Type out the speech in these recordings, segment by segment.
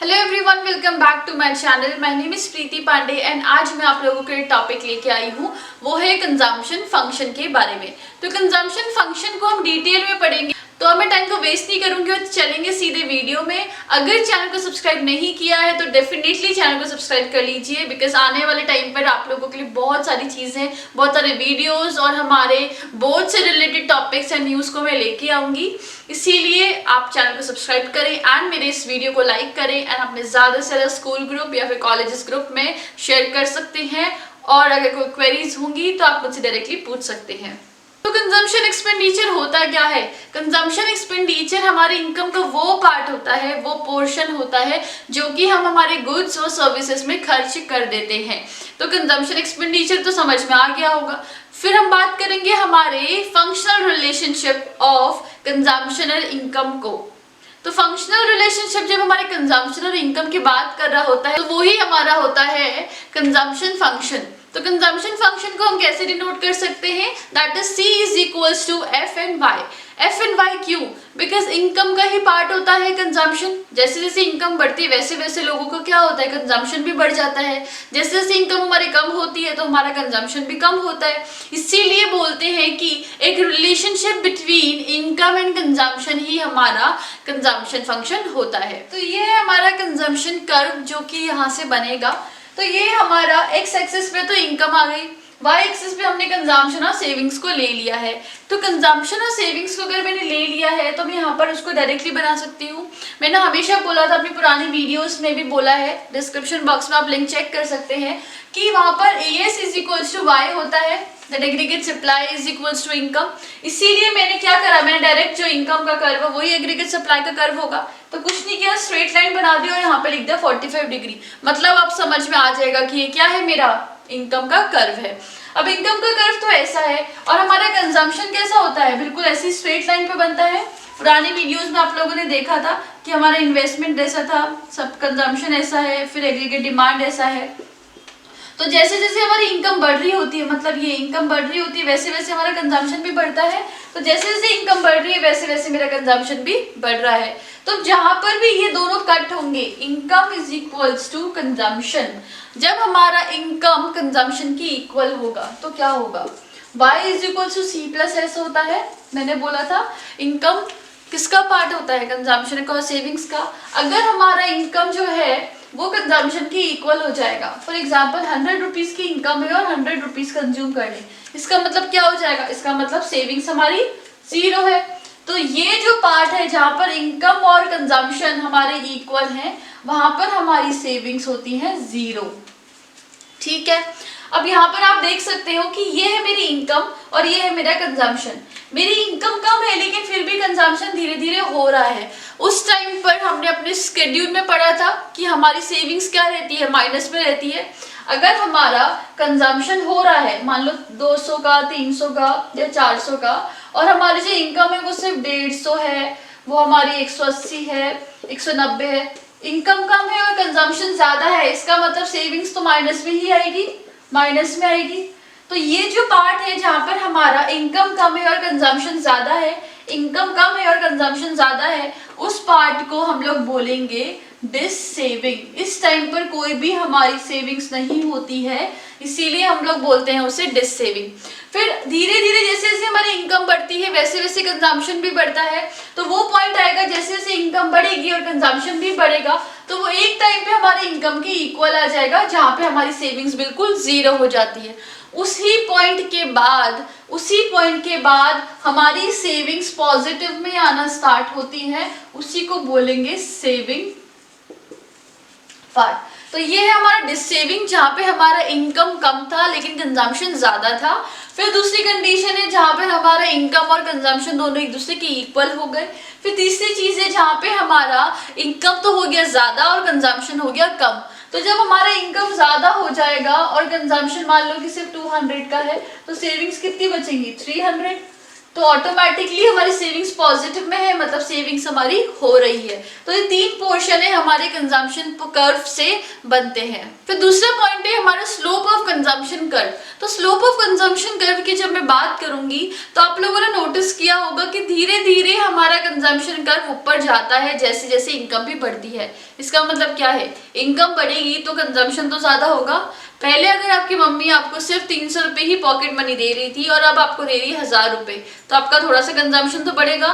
Hello everyone, welcome back to my channel. My name is Preeti Pandey and आज मैं आप लोगों के लिए टॉपिक लेके आई हूँ, वो है कंजम्पशन फंक्शन के बारे में। तो कंजम्पशन फंक्शन को हम डिटेल में पढ़ेंगे, तो मैं टाइम को वेस्ट नहीं करूंगी और चलेंगे सीधे वीडियो में। अगर चैनल को सब्सक्राइब नहीं किया है तो डेफिनेटली चैनल को सब्सक्राइब कर लीजिए, बिकॉज आने वाले टाइम पर आप लोगों के लिए बहुत सारी चीजें, बहुत सारे वीडियोस और हमारे बोर्ड से रिलेटेड टॉपिक्स एंड न्यूज को मैं लेके आऊंगी। इसीलिए आप चैनल को सब्सक्राइब करें एंड मेरे इस वीडियो को लाइक करें एंड अपने ज्यादा से ज्यादा स्कूल ग्रुप या फिर कॉलेजेस ग्रुप में शेयर कर सकते हैं। और अगर कोई क्वेरीज होंगी तो आप मुझसे डायरेक्टली पूछ सकते हैं। तो कंजम्पशन एक्सपेंडिचर होता क्या है? कंजम्पशन एक्सपेंडिचर हमारे इनकम का वो पार्ट होता है, वो पोर्शन होता है जो कि हम हमारे गुड्स और सर्विसेज में खर्च कर देते हैं। तो कंजम्पशन एक्सपेंडिचर तो समझ में आ गया होगा। फिर हम बात करेंगे हमारे फंक्शनल रिलेशनशिप ऑफ कंजम्पशन और इनकम को। तो फंक्शनल रिलेशनशिप जब हमारे कंजम्पशन और इनकम की बात कर रहा होता है तो वही हमारा होता है कंजम्पशन फंक्शन। तो कंजम्पशन फंक्शन को हम कैसे डिनोट कर सकते हैं? That is C is equals to F and Y। F and Y क्यों? बिकॉज इनकम का ही पार्ट होता है कंजम्पशन। जैसे जैसे इनकम बढ़ती है वैसे वैसे लोगों को क्या होता है, कंजम्पशन भी बढ़ जाता है। जैसे जैसे इनकम हमारी कम होती है तो हमारा कंजम्पशन भी कम होता है। इसीलिए बोलते हैं कि एक relationship between income and consumption ही हमारा कंजम्पशन फंक्शन होता है। तो ये है हमारा कंजम्पशन कर्व जो कि यहाँ से बनेगा। तो ये हमारा एक्स एक्सिस पे तो इनकम आ गई, वाई एक्सिस पे हमने कंजम्पशन और सेविंग्स को ले लिया है। तो कंजम्पशन और सेविंग्स को अगर मैंने ले लिया है तो मैं यहाँ पर उसको डायरेक्टली बना सकती हूँ। मैंने हमेशा बोला था, अपनी पुरानी वीडियोस में भी बोला है, डिस्क्रिप्शन बॉक्स में आप लिंक चेक कर सकते हैं कि वहां पर AS is equals to Y होता है, that aggregate supply is equals to income. इसीलिए मैंने क्या करा, मैंने डायरेक्ट जो इनकम का कर्व है वही एग्रीगेट सप्लाई का कर्व होगा। तो कुछ नहीं किया, स्ट्रेट लाइन बना दी और यहाँ पे लिख दिया 45 डिग्री। मतलब आप समझ में आ जाएगा कि ये क्या है, मेरा इनकम का कर्व है। अब इनकम का कर्व तो ऐसा है और हमारा कंजम्पशन कैसा होता है, बिल्कुल ऐसी स्ट्रेट लाइन पे बनता है। पुरानी वीडियोस में आप लोगों ने देखा था कि हमारा इन्वेस्टमेंट ऐसा था, सब कंजम्पशन ऐसा है, फिर एग्रीगेट डिमांड ऐसा है। तो जैसे जैसे हमारी इनकम बढ़ रही होती है, मतलब ये इनकम बढ़ रही होती है, वैसे वैसे हमारा कंजम्पशन भी बढ़ता है। तो जैसे जैसे इनकम बढ़ रही है वैसे वैसे मेरा कंजम्पशन भी बढ़ रहा है। तो जहां पर भी ये दोनों कट होंगे, income is equals to consumption, जब हमारा इनकम कंजम्पशन की इक्वल होगा तो क्या होगा, y is equals to C plus S होता है। मैंने बोला था इनकम किसका पार्ट होता है, कंजम्पशन का और सेविंग्स का। अगर हमारा इनकम जो है वो कंजम्पशन की इक्वल हो जाएगा, फॉर एग्जाम्पल 100 रुपीज की इनकम है और 100 रुपीज कंज्यूम कर ले, इसका मतलब क्या हो जाएगा, इसका मतलब सेविंग्स हमारी 0 है। तो ये जो पार्ट है जहां पर इनकम और कंजम्पशन हमारे इक्वल हैं, वहां पर हमारी सेविंग्स होती हैं 0। ठीक है, अब यहाँ पर आप देख सकते हो कि ये है मेरी इनकम और ये है मेरा कंजम्पशन। मेरी इनकम कम है लेकिन फिर भी कंजम्पशन धीरे धीरे हो रहा है। उस टाइम पर हमने अपने शेड्यूल में पढ़ा था कि हमारी सेविंग्स क्या रहती है, माइनस में रहती है। अगर हमारा कंजम्पशन हो रहा है, मान लो 200 का, 300 का या 400 का, और हमारी जो इनकम है वो सिर्फ 150 है, वो हमारी 180 है, 190 है, इनकम कम है और कंजम्पशन ज्यादा है, इसका मतलब सेविंग्स तो माइनस में ही आएगी, माइनस में आएगी। तो ये जो पार्ट है जहां पर हमारा इनकम कम है और कंजम्पशन ज्यादा है, इनकम कम है और कंजम्पशन ज्यादा है, उस पार्ट को हम लोग बोलेंगे डिस सेविंग। इस टाइम पर कोई भी हमारी सेविंग्स नहीं होती है, इसीलिए हम लोग बोलते हैं उसे डिस सेविंग। फिर धीरे धीरे जैसे जैसे हमारी इनकम बढ़ती है वैसे वैसे कंजम्पशन भी बढ़ता है। तो वो पॉइंट आएगा जैसे जैसे इनकम बढ़ेगी और कंजम्पशन भी बढ़ेगा, तो वो एक टाइम पे हमारे इनकम के इक्वल आ जाएगा, जहां पे हमारी सेविंग्स बिल्कुल 0 हो जाती है। उसी पॉइंट के बाद हमारी सेविंग्स पॉजिटिव में आना स्टार्ट होती है, उसी को बोलेंगे सेविंग पार्ट। तो ये है हमारा डिस सेविंग, जहां पे हमारा इनकम कम था लेकिन कंजम्पशन ज्यादा था। फिर दूसरी कंडीशन है जहां पे हमारा इनकम और कंजम्पशन दोनों एक दूसरे के इक्वल हो गए। फिर तीसरी चीज है जहां पे हमारा इनकम तो हो गया ज्यादा और कंजम्पशन हो गया कम। तो जब हमारा इनकम ज्यादा हो जाएगा और कंजम्पशन मान लो कि सिर्फ 200 का है, तो सेविंग्स कितनी बचेंगी, 300। तो ऑटोमेटिकली हमारी सेविंग्स पॉजिटिव में है, मतलब सेविंग्स हमारी हो रही है। तो ये 3 पोर्शन है हमारे कंजम्पशन कर्व से बनते हैं। फिर दूसरा पॉइंट है हमारा स्लोप ऑफ कंजम्पशन कर्व। तो स्लोप ऑफ कंजम्पशन कर्व की जब मैं बात करूंगी तो आप लोगों ने नोटिस किया होगा कि धीरे धीरे हमारा कंजम्पशन कर्व ऊपर जाता है जैसे जैसे इनकम भी बढ़ती है। इसका मतलब क्या है, इनकम बढ़ेगी तो कंजम्पशन तो ज्यादा होगा। पहले अगर आपकी मम्मी आपको सिर्फ 300 रुपए ही पॉकेट मनी दे रही थी और अब आपको दे रही है 1000 रुपए, तो आपका थोड़ा सा कंजम्पशन तो बढ़ेगा,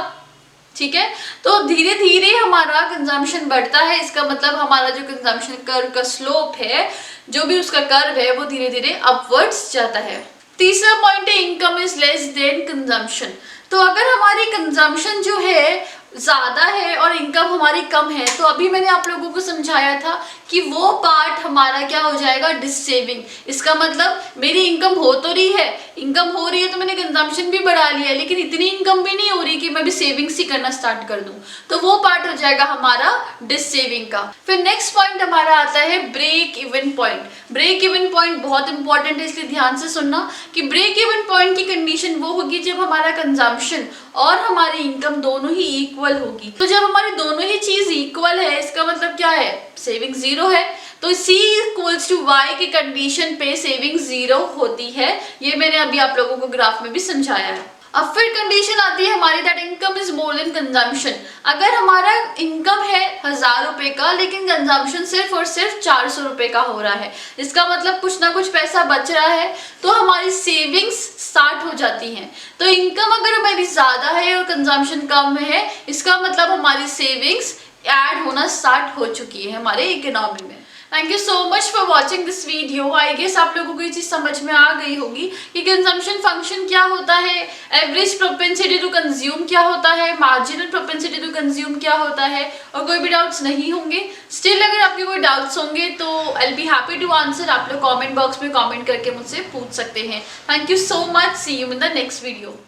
ठीक है। तो धीरे धीरे हमारा कंजम्पशन बढ़ता है, इसका मतलब हमारा जो कंजम्पशन कर्व का स्लोप है, जो भी उसका कर्व है, वो धीरे धीरे अपवर्ड्स जाता है। तीसरा पॉइंट है income is less than consumption. तो अगर हमारी कंजम्पशन जो है ज्यादा है और इनकम हमारी कम है, तो अभी मैंने आप लोगों को समझाया था कि वो पार्ट हमारा क्या हो जाएगा, डिससेविंग। इसका मतलब मेरी इनकम हो तो रही है, इनकम हो रही है तो मैंने कंजम्पशन भी बढ़ा लिया, लेकिन इतनी इनकम भी नहीं हो रही कि मैं भी सेविंग्स ही करना स्टार्ट कर दूं, तो वो पार्ट हो जाएगा हमारा डिससेविंग का। फिर नेक्स्ट पॉइंट हमारा आता है break even point. Break even point बहुत इंपॉर्टेंट है, इसलिए ध्यान से सुनना कि ब्रेक इवन पॉइंट की कंडीशन वो होगी जब हमारा कंजम्पशन और हमारी इनकम दोनों ही इक्वल होगी। तो जब हमारी दोनों ही चीज इक्वल है, इसका मतलब क्या है, सेविंग 0 है, तो C इक्वल्स टू Y की कंडीशन पे सेविंग 0 होती है। ये मैंने अभी आप लोगों को ग्राफ में भी समझाया है। अब फिर कंडीशन आती है हमारी that income is more than consumption. अगर हमारा इनकम है 1000 रुपए का, लेकिन कंजम्पशन सिर्फ और सिर्फ 400 रुपए का हो रहा है, इसका मतलब कुछ ना कुछ पैसा बच रहा है, तो हमारी सेविंग्स स्टार्ट हो जाती हैं। तो इनकम अगर हमारी ज्यादा है और कंजम्पशन कम है, इसका मतलब हमारी सेविंग्स ऐड होना स्टार्ट हो चुकी है हमारे इकोनॉमी में। Thank you so much for watching this video. I guess आप लोगों को ये चीज समझ में आ गई होगी कि कंजम्पशन फंक्शन क्या होता है, एवरेज प्रोपेंसिटी टू कंज्यूम क्या होता है, मार्जिनल प्रोपेंसिटी टू कंज्यूम क्या होता है, और कोई भी डाउट्स नहीं होंगे। स्टिल अगर आपके कोई डाउट्स होंगे तो I will be happy to answer. आप लोग कमेंट बॉक्स में कमेंट करके मुझसे पूछ सकते हैं। Thank you so much, see you in the next video.